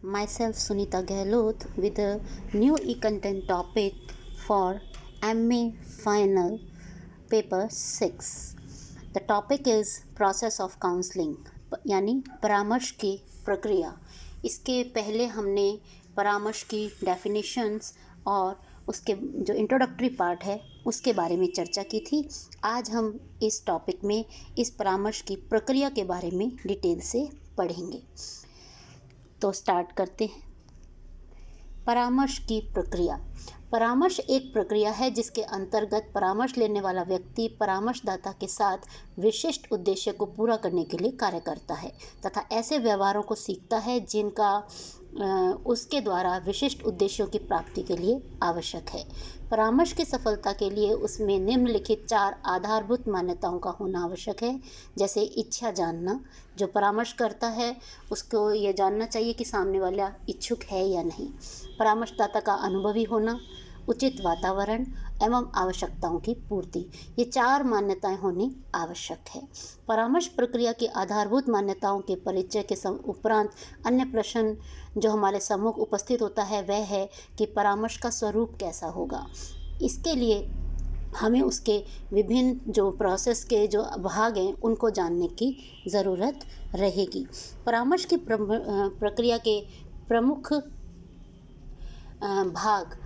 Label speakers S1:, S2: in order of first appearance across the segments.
S1: myself Sunita Gehlot with a new e-content topic for MA Final Paper 6. The topic is process of counseling यानी परामर्श की प्रक्रिया। इसके पहले हमने परामर्श की डेफिनेशंस और उसके जो इंट्रोडक्टरी पार्ट है उसके बारे में चर्चा की थी। आज हम इस टॉपिक में इस परामर्श की प्रक्रिया के बारे में डिटेल से पढ़ेंगे। तो स्टार्ट करते हैं। परामर्श की प्रक्रिया। परामर्श एक प्रक्रिया है जिसके अंतर्गत परामर्श लेने वाला व्यक्ति परामर्शदाता के साथ विशिष्ट उद्देश्य को पूरा करने के लिए कार्य करता है तथा ऐसे व्यवहारों को सीखता है जिनका उसके द्वारा विशिष्ट उद्देश्यों की प्राप्ति के लिए आवश्यक है। परामर्श की सफलता के लिए उसमें निम्नलिखित 4 आधारभूत मान्यताओं का होना आवश्यक है। जैसे इच्छा जानना, जो परामर्श करता है उसको ये जानना चाहिए कि सामने वाला इच्छुक है या नहीं। परामर्शदाता का अनुभवी होना, उचित वातावरण एवं आवश्यकताओं की पूर्ति, ये 4 मान्यताएं होनी आवश्यक है। परामर्श प्रक्रिया की आधारभूत मान्यताओं के परिचय के उपरांत अन्य प्रश्न जो हमारे सम्मुख उपस्थित होता है वह है कि परामर्श का स्वरूप कैसा होगा। इसके लिए हमें उसके विभिन्न जो प्रोसेस के जो भाग हैं उनको जानने की ज़रूरत रहेगी। परामर्श की प्रक्रिया के प्रमुख भाग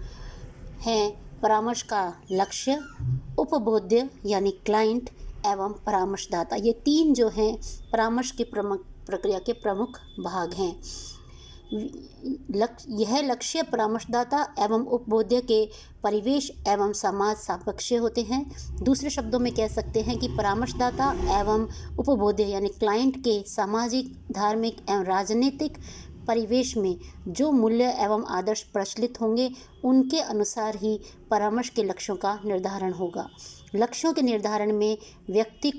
S1: हैं परामर्श का लक्ष्य, उपभोग्य यानी क्लाइंट एवं परामर्शदाता। ये 3 जो हैं परामर्श की प्रक्रिया के प्रमुख भाग हैं। यह लक्ष्य परामर्शदाता एवं उपभोग्य के परिवेश एवं समाज सापेक्ष होते हैं। दूसरे शब्दों में कह सकते हैं कि परामर्शदाता एवं उपभोग्य यानी क्लाइंट के सामाजिक, धार्मिक एवं राजनीतिक परिवेश में जो मूल्य एवं आदर्श प्रचलित होंगे उनके अनुसार ही परामर्श के लक्ष्यों का निर्धारण होगा। लक्ष्यों के निर्धारण में व्यक्ति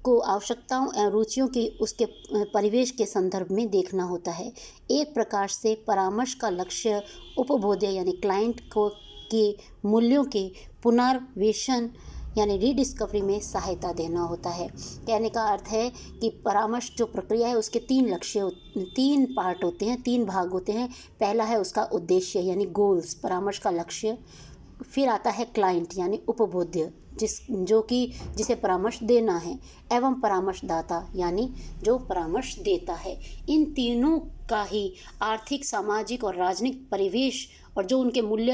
S1: को आवश्यकताओं एवं रुचियों की उसके परिवेश के संदर्भ में देखना होता है। एक प्रकार से परामर्श का लक्ष्य उपभोग्य यानी क्लाइंट के मूल्यों के पुनर्वेशन यानी रीडिस्कवरी में सहायता देना होता है। कहने का अर्थ है कि परामर्श जो प्रक्रिया है उसके 3 पार्ट होते हैं, 3 भाग होते हैं। पहला है उसका उद्देश्य यानी गोल्स, परामर्श का लक्ष्य। फिर आता है क्लाइंट यानी उपभोग्य जिसे परामर्श देना है, एवं परामर्शदाता यानी जो परामर्श देता है। इन तीनों का ही आर्थिक, सामाजिक और राजनीतिक परिवेश और जो उनके मूल्य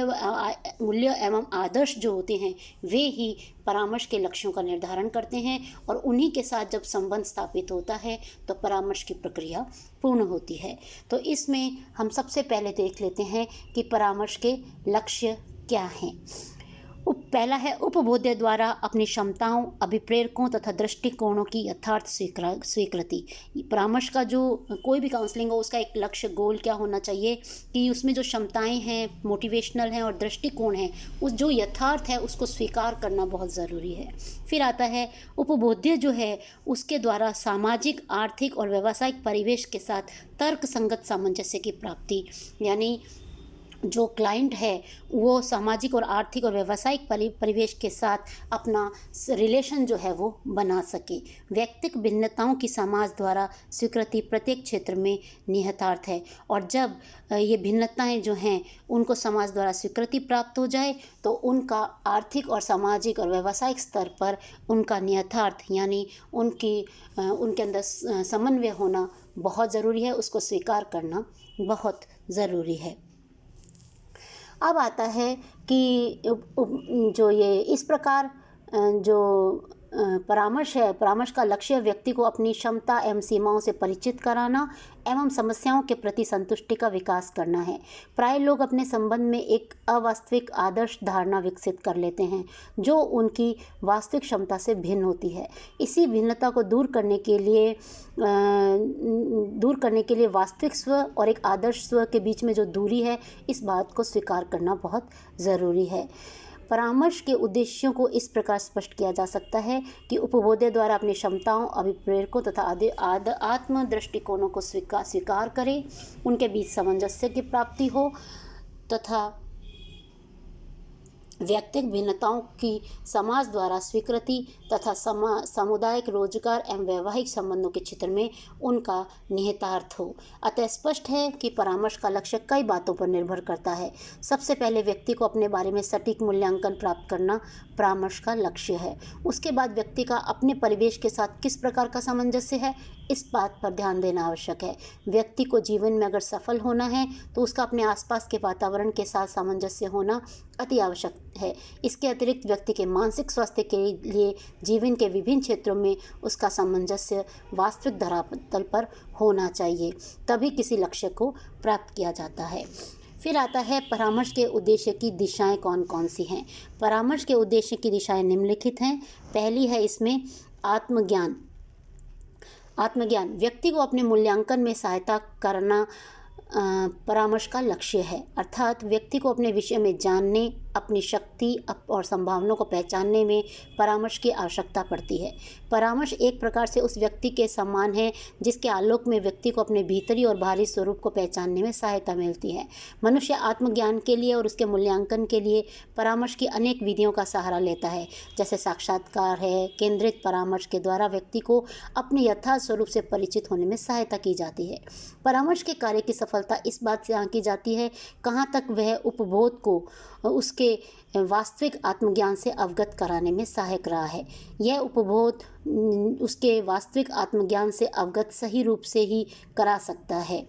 S1: एवं आदर्श जो होते हैं वे ही परामर्श के लक्ष्यों का निर्धारण करते हैं और उन्हीं के साथ जब संबंध स्थापित होता है तो परामर्श की प्रक्रिया पूर्ण होती है। तो इसमें हम सबसे पहले देख लेते हैं कि परामर्श के लक्ष्य क्या हैं। पहला है उपभोग्य द्वारा अपनी क्षमताओं, अभिप्रेरकों तथा दृष्टिकोणों की यथार्थ स्वीकृति। परामर्श का जो कोई भी काउंसलिंग हो उसका एक लक्ष्य, गोल क्या होना चाहिए कि उसमें जो क्षमताएं हैं, मोटिवेशनल हैं और दृष्टिकोण हैं, उस जो यथार्थ है उसको स्वीकार करना बहुत ज़रूरी है। फिर आता है उपभोग्य जो है उसके द्वारा सामाजिक, आर्थिक और व्यावसायिक परिवेश के साथ तर्क संगत सामंजस्य की प्राप्ति, यानी जो क्लाइंट है वो सामाजिक और आर्थिक और व्यावसायिक परिवेश के साथ अपना रिलेशन जो है वो बना सके। व्यक्तिगत भिन्नताओं की समाज द्वारा स्वीकृति प्रत्येक क्षेत्र में निहितार्थ है और जब ये भिन्नताएं जो हैं उनको समाज द्वारा स्वीकृति प्राप्त हो जाए तो उनका आर्थिक और सामाजिक और व्यावसायिक स्तर पर उनका निहितार्थ यानी उनके अंदर समन्वय होना बहुत ज़रूरी है, उसको स्वीकार करना बहुत ज़रूरी है। अब आता है कि जो ये इस प्रकार जो परामर्श है, परामर्श का लक्ष्य व्यक्ति को अपनी क्षमता एवं सीमाओं से परिचित कराना एवं समस्याओं के प्रति संतुष्टि का विकास करना है। प्राय लोग अपने संबंध में एक अवास्तविक आदर्श धारणा विकसित कर लेते हैं जो उनकी वास्तविक क्षमता से भिन्न होती है। इसी भिन्नता को दूर करने के लिए वास्तविक स्व और एक आदर्श स्व के बीच में जो दूरी है इस बात को स्वीकार करना बहुत ज़रूरी है। परामर्श के उद्देश्यों को इस प्रकार स्पष्ट किया जा सकता है कि उपभोग्य द्वारा अपनी क्षमताओं, अभिप्रेरकों तथा आत्म दृष्टिकोणों को स्वीकार करें, उनके बीच सामंजस्य की प्राप्ति हो तथा व्यक्तिगत भिन्नताओं की समाज द्वारा स्वीकृति तथा सामुदायिक रोजगार एवं वैवाहिक संबंधों के क्षेत्र में उनका निहितार्थ हो। अतः स्पष्ट है कि परामर्श का लक्ष्य कई बातों पर निर्भर करता है। सबसे पहले व्यक्ति को अपने बारे में सटीक मूल्यांकन प्राप्त करना परामर्श का लक्ष्य है। उसके बाद व्यक्ति का अपने परिवेश के साथ किस प्रकार का सामंजस्य है, इस बात पर ध्यान देना आवश्यक है। व्यक्ति को जीवन में अगर सफल होना है तो उसका अपने आसपास के वातावरण के साथ सामंजस्य होना अति आवश्यक है। इसके अतिरिक्त व्यक्ति के मानसिक स्वास्थ्य के लिए जीवन के विभिन्न क्षेत्रों में उसका सामंजस्य वास्तविक धरातल पर होना चाहिए, तभी किसी लक्ष्य को प्राप्त किया जाता है। फिर आता है परामर्श के उद्देश्य की दिशाएं कौन कौन सी हैं। परामर्श के उद्देश्य की दिशाएं निम्नलिखित हैं। पहली है इसमें आत्मज्ञान। व्यक्ति को अपने मूल्यांकन में सहायता करना परामर्श का लक्ष्य है। अर्थात व्यक्ति को अपने विषय में जानने, अपनी शक्ति और संभावनाओं को पहचानने में परामर्श की आवश्यकता पड़ती है। परामर्श एक प्रकार से उस व्यक्ति के समान है जिसके आलोक में व्यक्ति को अपने भीतरी और बाहरी स्वरूप को पहचानने में सहायता मिलती है। मनुष्य आत्मज्ञान के लिए और उसके मूल्यांकन के लिए परामर्श की अनेक विधियों का सहारा लेता है, जैसे साक्षात्कार है। केंद्रित परामर्श के द्वारा व्यक्ति को अपने यथार्थ स्वरूप से परिचित होने में सहायता की जाती है। परामर्श के कार्य की सफलता इस बात से आंकी जाती है कहाँ तक वह उपभोग को उसके वास्तविक आत्मज्ञान से अवगत कराने में सहायक रहा है। यह उपभोग उसके वास्तविक आत्मज्ञान से अवगत सही रूप से ही करा सकता है।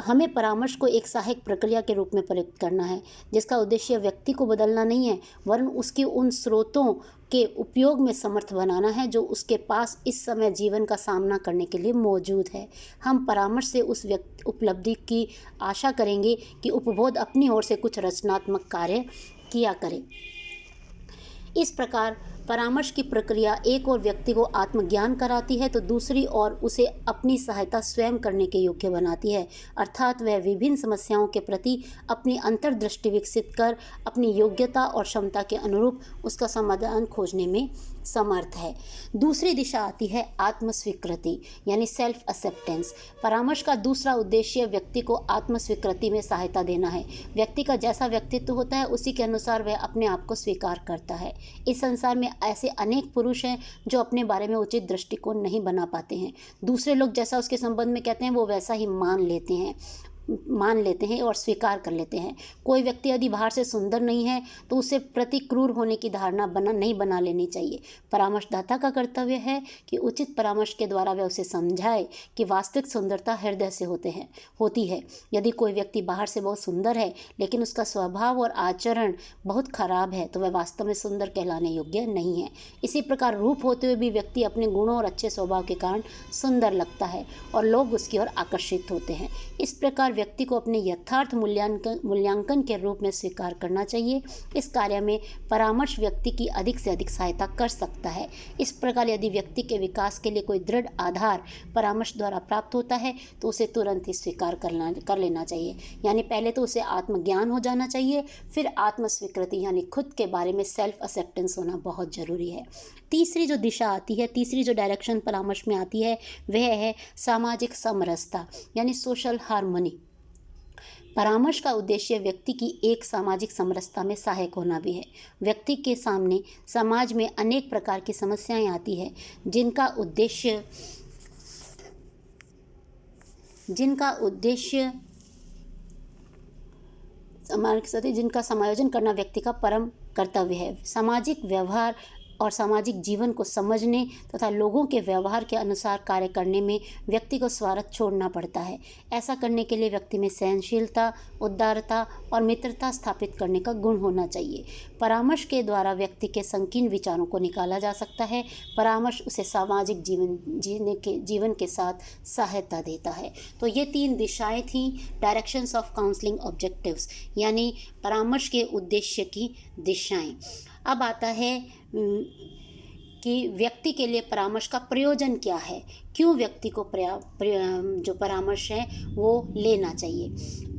S1: हमें परामर्श को एक सहायक प्रक्रिया के रूप में प्रयुक्त करना है, जिसका उद्देश्य व्यक्ति को बदलना नहीं है, वरन उसके उन स्रोतों के उपयोग में समर्थ बनाना है जो उसके पास इस समय जीवन का सामना करने के लिए मौजूद है। हम परामर्श से उस उपलब्धि की आशा करेंगे कि उपभोग अपनी ओर से कुछ रचनात्मक कार्य किया करे। इस प्रकार परामर्श की प्रक्रिया एक और व्यक्ति को आत्मज्ञान कराती है तो दूसरी ओर उसे अपनी सहायता स्वयं करने के योग्य बनाती है। अर्थात वह विभिन्न समस्याओं के प्रति अपनी अंतर्दृष्टि विकसित कर अपनी योग्यता और क्षमता के अनुरूप उसका समाधान खोजने में समर्थ है। दूसरी दिशा आती है आत्मस्वीकृति यानी सेल्फ एक्सेप्टेंस। परामर्श का दूसरा उद्देश्य व्यक्ति को आत्मस्वीकृति में सहायता देना है। व्यक्ति का जैसा व्यक्तित्व होता है उसी के अनुसार वह अपने आप को स्वीकार करता है। इस संसार में ऐसे अनेक पुरुष हैं जो अपने बारे में उचित दृष्टिकोण नहीं बना पाते हैं। दूसरे लोग जैसा उसके संबंध में कहते हैं वो वैसा ही मान लेते हैं और स्वीकार कर लेते हैं। कोई व्यक्ति यदि बाहर से सुंदर नहीं है तो उसे प्रति क्रूर होने की धारणा नहीं बना लेनी चाहिए। परामर्शदाता का कर्तव्य है कि उचित परामर्श के द्वारा वह उसे समझाए कि वास्तविक सुंदरता हृदय से होती है। यदि कोई व्यक्ति बाहर से बहुत सुंदर है लेकिन उसका स्वभाव और आचरण बहुत खराब है तो वह वास्तव में सुंदर कहलाने योग्य नहीं है। इसी प्रकार रूप होते हुए भी व्यक्ति अपने गुणों और अच्छे स्वभाव के कारण सुंदर लगता है और लोग उसकी ओर आकर्षित होते हैं। इस प्रकार व्यक्ति को अपने यथार्थ मूल्यांकन के रूप में स्वीकार करना चाहिए। इस कार्य में परामर्श व्यक्ति की अधिक से अधिक सहायता कर सकता है। इस प्रकार यदि व्यक्ति के विकास के लिए कोई दृढ़ आधार परामर्श द्वारा प्राप्त होता है तो उसे तुरंत ही स्वीकार कर लेना चाहिए। यानी पहले तो उसे आत्मज्ञान हो जाना चाहिए, फिर आत्मस्वीकृति यानी खुद के बारे में सेल्फ एक्सेप्टेंस होना बहुत ज़रूरी है। तीसरी जो दिशा आती है, तीसरी जो डायरेक्शन परामर्श में आती है वह है सामाजिक समरसता यानी सोशल हार्मनी। परामर्श का उद्देश्य व्यक्ति की एक सामाजिक समरसता में सहायक होना भी है। व्यक्ति के सामने समाज में अनेक प्रकार की समस्याएं आती हैं जिनका समायोजन करना व्यक्ति का परम कर्तव्य है। सामाजिक व्यवहार और सामाजिक जीवन को समझने तथा लोगों के व्यवहार के अनुसार कार्य करने में व्यक्ति को स्वार्थ छोड़ना पड़ता है। ऐसा करने के लिए व्यक्ति में सहनशीलता, उदारता और मित्रता स्थापित करने का गुण होना चाहिए। परामर्श के द्वारा व्यक्ति के संकीर्ण विचारों को निकाला जा सकता है। परामर्श उसे सामाजिक जीवन के साथ सहायता देता है। तो ये 3 दिशाएं थीं डायरेक्शंस ऑफ काउंसलिंग ऑब्जेक्टिव्स यानी परामर्श के उद्देश्य की दिशाएं। अब आता है कि व्यक्ति के लिए परामर्श का प्रयोजन क्या है, क्यों व्यक्ति को जो परामर्श है वो लेना चाहिए।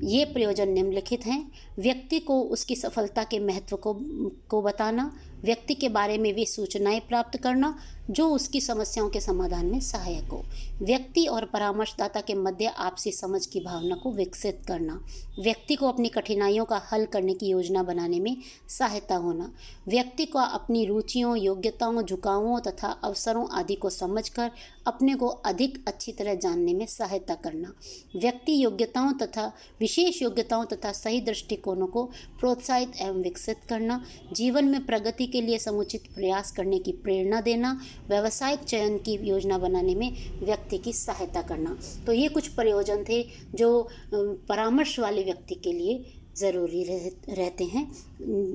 S1: ये प्रयोजन निम्नलिखित हैं। व्यक्ति को उसकी सफलता के महत्व को बताना, व्यक्ति के बारे में वे सूचनाएं प्राप्त करना, जो उसकी समस्याओं के समाधान में सहायक हो। व्यक्ति और परामर्शदाता के मध्य आपसी समझ की भावना को विकसित करना। व्यक्ति को अपनी कठिनाइयों का हल करने की योजना बनाने में सहायता होना। व्यक्ति को अपनी रुचियों, योग्यताओं, झुकावों तथा अवसरों आदि को समझकर अपने को अधिक अच्छी तरह जानने में सहायता करना। व्यक्ति योग्यताओं तथा विशेष योग्यताओं तथा सही दृष्टिकोणों को प्रोत्साहित एवं विकसित करना। जीवन में प्रगति के लिए समुचित प्रयास करने की प्रेरणा देना। व्यावसायिक चयन की योजना बनाने में व्यक्ति की सहायता करना। तो ये कुछ प्रयोजन थे जो परामर्श वाले व्यक्ति के लिए ज़रूरी रहते हैं,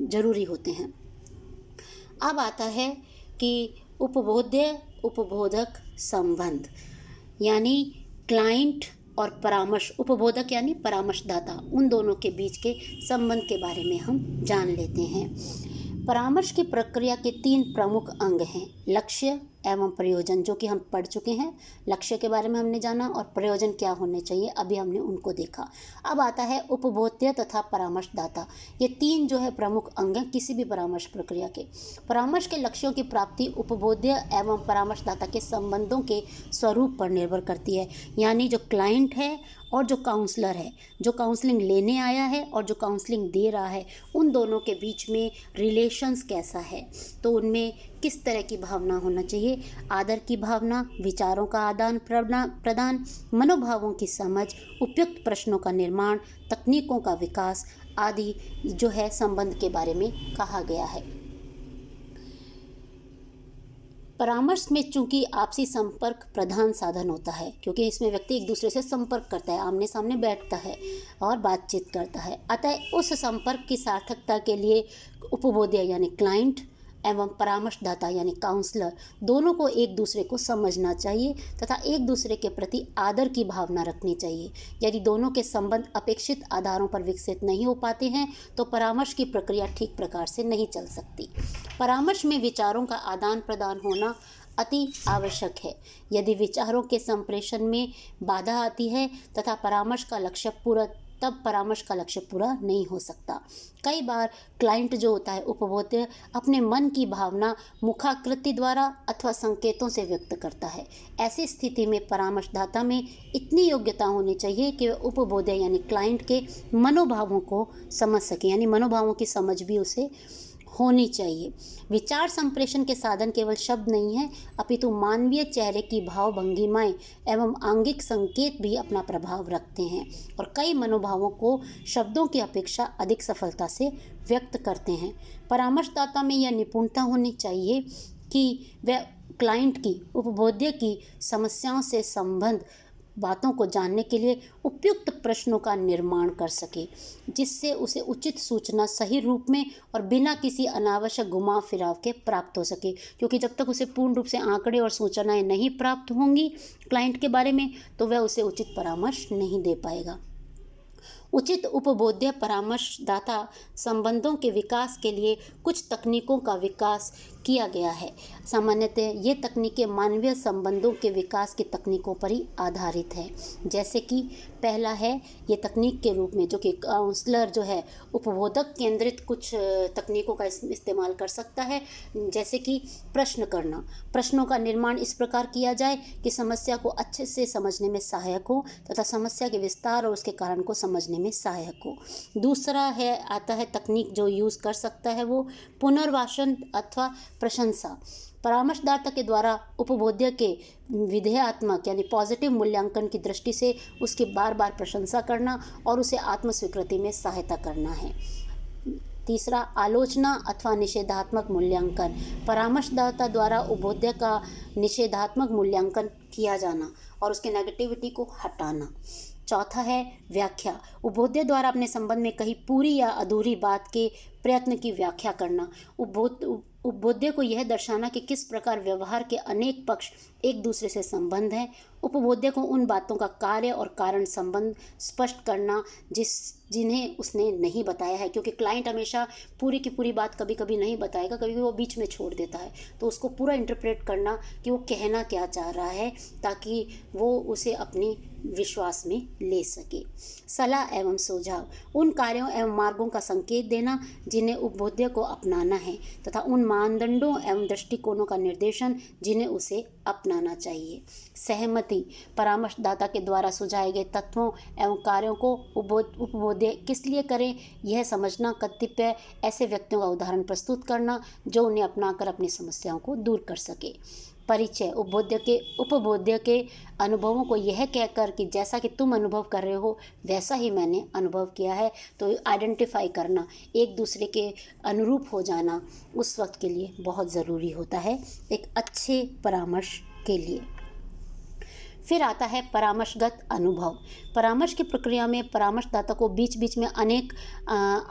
S1: ज़रूरी होते हैं। अब आता है कि उपबोध्य उपबोधक संबंध, यानी क्लाइंट और परामर्श, उपबोधक यानी परामर्शदाता, उन दोनों के बीच के संबंध के बारे में हम जान लेते हैं। परामर्श की प्रक्रिया के 3 प्रमुख अंग हैं, लक्ष्य एवं प्रयोजन, जो कि हम पढ़ चुके हैं। लक्ष्य के बारे में हमने जाना और प्रयोजन क्या होने चाहिए अभी हमने उनको देखा। अब आता है उपबोध्य तथा परामर्शदाता। ये 3 जो है प्रमुख अंग हैं किसी भी परामर्श प्रक्रिया के। परामर्श के लक्ष्यों की प्राप्ति उपबोध्य एवं परामर्शदाता के संबंधों के स्वरूप पर निर्भर करती है, यानी जो क्लाइंट है और जो काउंसलर है, जो काउंसलिंग लेने आया है और जो काउंसलिंग दे रहा है, उन दोनों के बीच में रिलेशंस कैसा है, तो उनमें किस तरह की भावना होना चाहिए। आदर की भावना, विचारों का आदान प्रदान, मनोभावों की समझ, उपयुक्त प्रश्नों का निर्माण, तकनीकों का विकास आदि जो है संबंध के बारे में कहा गया है। परामर्श में चूंकि आपसी संपर्क प्रधान साधन होता है, क्योंकि इसमें व्यक्ति एक दूसरे से संपर्क करता है, आमने सामने बैठता है और बातचीत करता है, अतः उस संपर्क की सार्थकता के लिए उपबोध्य यानी क्लाइंट एवं परामर्शदाता यानी काउंसलर दोनों को एक दूसरे को समझना चाहिए तथा एक दूसरे के प्रति आदर की भावना रखनी चाहिए। यदि दोनों के संबंध अपेक्षित आधारों पर विकसित नहीं हो पाते हैं तो परामर्श की प्रक्रिया ठीक प्रकार से नहीं चल सकती। परामर्श में विचारों का आदान प्रदान होना अति आवश्यक है। यदि विचारों के संप्रेषण में बाधा आती है तथा परामर्श का लक्ष्य पूरा नहीं हो सकता। कई बार क्लाइंट जो होता है उपभोक्ता अपने मन की भावना मुखाकृति द्वारा अथवा संकेतों से व्यक्त करता है। ऐसी स्थिति में परामर्शदाता में इतनी योग्यता होनी चाहिए कि वह उपभोक्ता यानी क्लाइंट के मनोभावों को समझ सके, यानी मनोभावों की समझ भी उसे होनी चाहिए। विचार संप्रेषण के साधन केवल शब्द नहीं है, अपितु मानवीय चेहरे की भाव भंगिमाएं एवं आंगिक संकेत भी अपना प्रभाव रखते हैं और कई मनोभावों को शब्दों की अपेक्षा अधिक सफलता से व्यक्त करते हैं। परामर्शदाता में यह निपुणता होनी चाहिए कि वह क्लाइंट की, उपभोक्ता की समस्याओं से संबंध बातों को जानने के लिए उपयुक्त प्रश्नों का निर्माण कर सके, जिससे उसे उचित सूचना सही रूप में और बिना किसी अनावश्यक घुमाव फिराव के प्राप्त हो सके। क्योंकि जब तक उसे पूर्ण रूप से आंकड़े और सूचनाएं नहीं प्राप्त होंगी क्लाइंट के बारे में तो वह उसे उचित परामर्श नहीं दे पाएगा। उचित उपबोध्य परामर्शदाता संबंधों के विकास के लिए कुछ तकनीकों का विकास किया गया है। सामान्यतः ये तकनीकें मानवीय संबंधों के विकास की तकनीकों पर ही आधारित है। जैसे कि पहला है ये तकनीक के रूप में जो कि काउंसलर जो है उपबोधक केंद्रित कुछ तकनीकों का इस्तेमाल कर सकता है, जैसे कि प्रश्न करना। प्रश्नों का निर्माण इस प्रकार किया जाए कि समस्या को अच्छे से समझने में सहायक हो तथा समस्या के विस्तार और उसके कारण को समझने में सहायक हो। दूसरा आता है तकनीक जो यूज़ कर सकता है वो पुनर्वासन अथवा प्रशंसा। परामर्शदाता के द्वारा उपबोध्य के विधेयात्मक यानी पॉजिटिव मूल्यांकन की दृष्टि से उसकी बार बार प्रशंसा करना और उसे आत्मस्वीकृति में सहायता करना है। तीसरा आलोचना अथवा निषेधात्मक मूल्यांकन। परामर्शदाता द्वारा उपबोध्य का निषेधात्मक मूल्यांकन किया जाना और उसके नेगेटिविटी को हटाना। चौथा है व्याख्या। उपबोध्य द्वारा अपने संबंध में कही पूरी या अधूरी बात के प्रयत्न की व्याख्या करना। उपबोध्य को यह दर्शाना कि किस प्रकार व्यवहार के अनेक पक्ष एक दूसरे से संबंध हैं। उपबोध्य को उन बातों का कार्य और कारण संबंध स्पष्ट करना जिन्हें उसने नहीं बताया है, क्योंकि क्लाइंट हमेशा पूरी की पूरी बात कभी कभी नहीं बताएगा, कभी वो बीच में छोड़ देता है, तो उसको पूरा इंटरप्रेट करना कि वो कहना क्या चाह रहा है ताकि वो उसे अपनी विश्वास में ले सके। सलाह एवं सुझाव। उन कार्यों एवं मार्गों का संकेत देना जिन्हें उपबोध्य को अपनाना है तथा उन मानदंडों एवं दृष्टिकोणों का निर्देशन जिन्हें उसे अपनाना चाहिए। सहमति, परामर्शदाता के द्वारा सुझाए गए तत्वों एवं कार्यों को उपबोध्य किस लिए करें, यह समझना। कतिपय ऐसे व्यक्तियों का उदाहरण प्रस्तुत करना जो उन्हें अपनाकर अपनी समस्याओं को दूर कर सके। परिचय, उपबोध्य के अनुभवों को यह कहकर कि जैसा कि तुम अनुभव कर रहे हो वैसा ही मैंने अनुभव किया है, तो आइडेंटिफाई करना, एक दूसरे के अनुरूप हो जाना उस वक्त के लिए बहुत ज़रूरी होता है एक अच्छे परामर्श के लिए। फिर आता है परामर्शगत अनुभव। परामर्श की प्रक्रिया में परामर्शदाता को बीच बीच में अनेक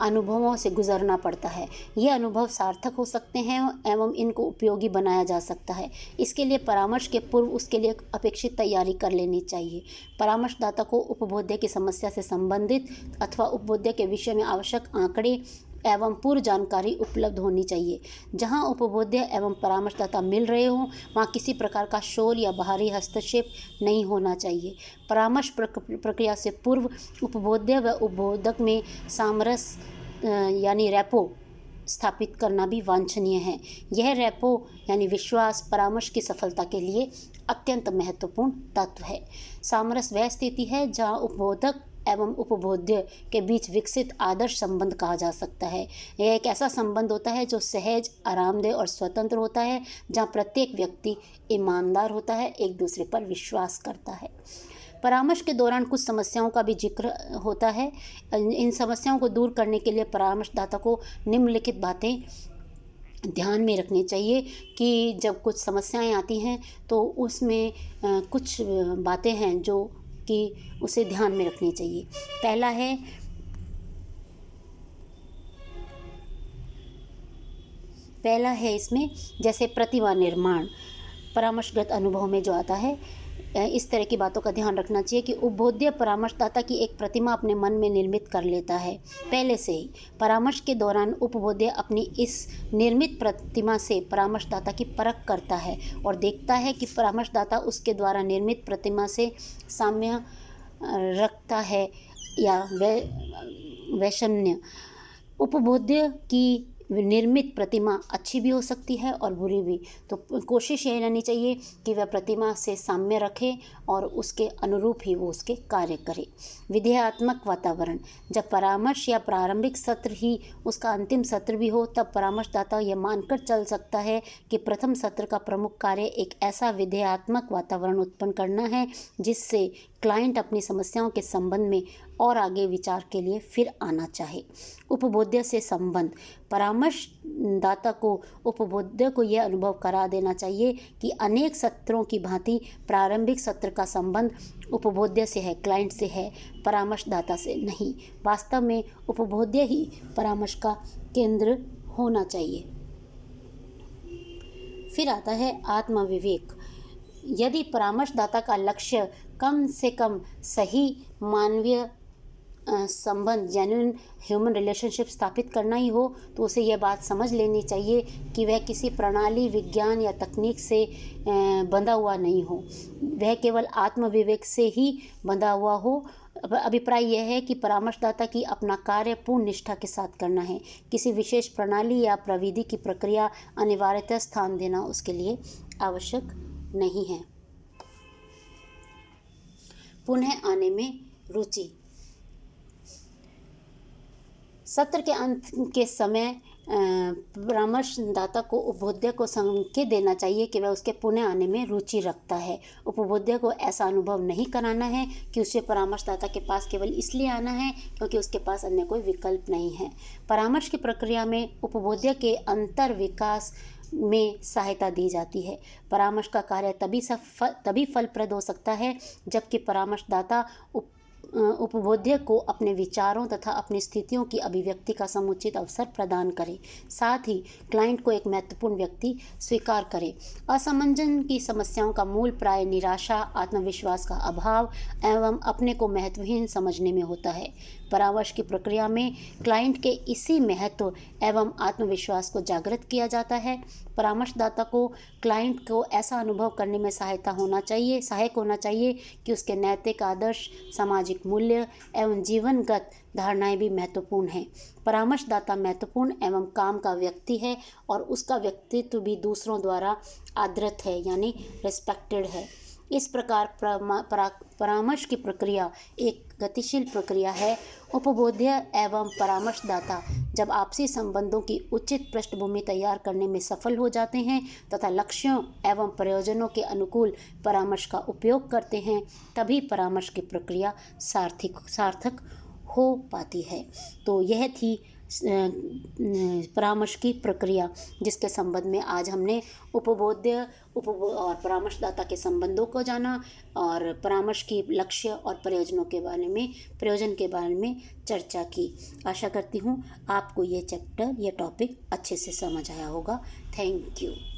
S1: अनुभवों से गुजरना पड़ता है। ये अनुभव सार्थक हो सकते हैं एवं इनको उपयोगी बनाया जा सकता है। इसके लिए परामर्श के पूर्व उसके लिए अपेक्षित तैयारी कर लेनी चाहिए। परामर्शदाता को उपबोध्य की समस्या से संबंधित अथवा उपबोध्य के विषय में आवश्यक आंकड़े एवं पूर्व जानकारी उपलब्ध होनी चाहिए। जहां उपबोध्य एवं परामर्शदाता मिल रहे हों वहां किसी प्रकार का शोर या बाहरी हस्तक्षेप नहीं होना चाहिए। परामर्श प्रक्रिया से पूर्व उपबोध्य व उपबोधक में सामरस्य यानी रैपो स्थापित करना भी वांछनीय है। यह रैपो यानी विश्वास परामर्श की सफलता के लिए अत्यंत महत्वपूर्ण तत्व है। सामरस्य वह स्थिति है जहां उपबोधक एवं उपबोध्य के बीच विकसित आदर्श संबंध कहा जा सकता है। यह एक ऐसा संबंध होता है जो सहज, आरामदेह और स्वतंत्र होता है, जहां प्रत्येक व्यक्ति ईमानदार होता है, एक दूसरे पर विश्वास करता है। परामर्श के दौरान कुछ समस्याओं का भी जिक्र होता है। इन समस्याओं को दूर करने के लिए परामर्शदाता को निम्नलिखित बातें ध्यान में रखनी चाहिए कि जब कुछ समस्याएं आती हैं तो उसमें कुछ बातें हैं जो कि उसे ध्यान में रखनी चाहिए। पहला है इसमें जैसे प्रतिमा निर्माण। परामर्शगत अनुभव में जो आता है इस तरह की बातों का ध्यान रखना चाहिए कि उपबोध्य परामर्शदाता की एक प्रतिमा अपने मन में निर्मित कर लेता है पहले से ही। परामर्श के दौरान उपबोध्य अपनी इस निर्मित प्रतिमा से परामर्शदाता की परख करता है और देखता है कि परामर्शदाता उसके द्वारा निर्मित प्रतिमा से साम्य रखता है या वैषम्य। उपबोध्य की निर्मित प्रतिमा अच्छी भी हो सकती है और बुरी भी, तो कोशिश यही रहनी चाहिए कि वह प्रतिमा से साम्य रखे और उसके अनुरूप ही वो उसके कार्य करे। विधेयात्मक वातावरण, जब परामर्श या प्रारंभिक सत्र ही उसका अंतिम सत्र भी हो तब परामर्शदाता यह मानकर चल सकता है कि प्रथम सत्र का प्रमुख कार्य एक ऐसा विधेयात्मक वातावरण उत्पन्न करना है जिससे क्लाइंट अपनी समस्याओं के संबंध में और आगे विचार के लिए फिर आना चाहे। उपबोध्य से संबंध, परामर्शदाता को उपबोध्य को यह अनुभव करा देना चाहिए कि अनेक सत्रों की भांति प्रारंभिक सत्र का संबंध उपबोध्य से है, क्लाइंट से है, परामर्शदाता से नहीं। वास्तव में उपबोध्य ही परामर्श का केंद्र होना चाहिए। फिर आता है आत्मविवेक। यदि परामर्शदाता का लक्ष्य कम से कम सही मानवीय संबंध जेन्युइन ह्यूमन रिलेशनशिप स्थापित करना ही हो तो उसे यह बात समझ लेनी चाहिए कि वह किसी प्रणाली, विज्ञान या तकनीक से बंधा हुआ नहीं हो, वह केवल आत्मविवेक से ही बंधा हुआ हो। अभिप्राय यह है कि परामर्शदाता की अपना कार्य पूर्ण निष्ठा के साथ करना है। किसी विशेष प्रणाली या प्रविधि की प्रक्रिया अनिवार्यतः स्थान देना उसके लिए आवश्यक नहीं है। पुनः आने में रुचि। सत्र के अंत के समय परामर्शदाता को उपबोध्य को संकेत देना चाहिए कि वह उसके पुनः आने में रुचि रखता है। उपबोध्य को ऐसा अनुभव नहीं कराना है कि उसे परामर्शदाता के पास केवल इसलिए आना है क्योंकि उसके पास अन्य कोई विकल्प नहीं है। परामर्श की प्रक्रिया में उपबोध्य के अंतर विकास में सहायता दी जाती है। परामर्श का कार्य तभी फलप्रद हो सकता है जबकि परामर्शदाता उपबोध्य को अपने विचारों तथा अपनी स्थितियों की अभिव्यक्ति का समुचित अवसर प्रदान करे, साथ ही क्लाइंट को एक महत्वपूर्ण व्यक्ति स्वीकार करे। असमंजन की समस्याओं का मूल प्राय निराशा, आत्मविश्वास का अभाव एवं अपने को महत्वहीन समझने में होता है। परामर्श की प्रक्रिया में क्लाइंट के इसी महत्व एवं आत्मविश्वास को जागृत किया जाता है। परामर्शदाता को क्लाइंट को ऐसा अनुभव करने में सहायक होना चाहिए कि उसके नैतिक आदर्श, सामाजिक मूल्य एवं जीवनगत धारणाएं भी महत्वपूर्ण हैं। परामर्शदाता महत्वपूर्ण एवं काम का व्यक्ति है और उसका व्यक्तित्व भी दूसरों द्वारा आदृत है यानी रिस्पेक्टेड है। इस प्रकार परामर्श की प्रक्रिया एक गतिशील प्रक्रिया है। उपबोध्य एवं परामर्शदाता जब आपसी संबंधों की उचित पृष्ठभूमि तैयार करने में सफल हो जाते हैं तथा लक्ष्यों एवं प्रयोजनों के अनुकूल परामर्श का उपयोग करते हैं, तभी परामर्श की प्रक्रिया सार्थक हो पाती है। तो यह थी परामर्श की प्रक्रिया, जिसके संबंध में आज हमने उपबोध्य और परामर्शदाता के संबंधों को जाना और परामर्श की लक्ष्य और प्रयोजन के बारे में चर्चा की। आशा करती हूँ आपको ये टॉपिक अच्छे से समझ आया होगा। Thank you.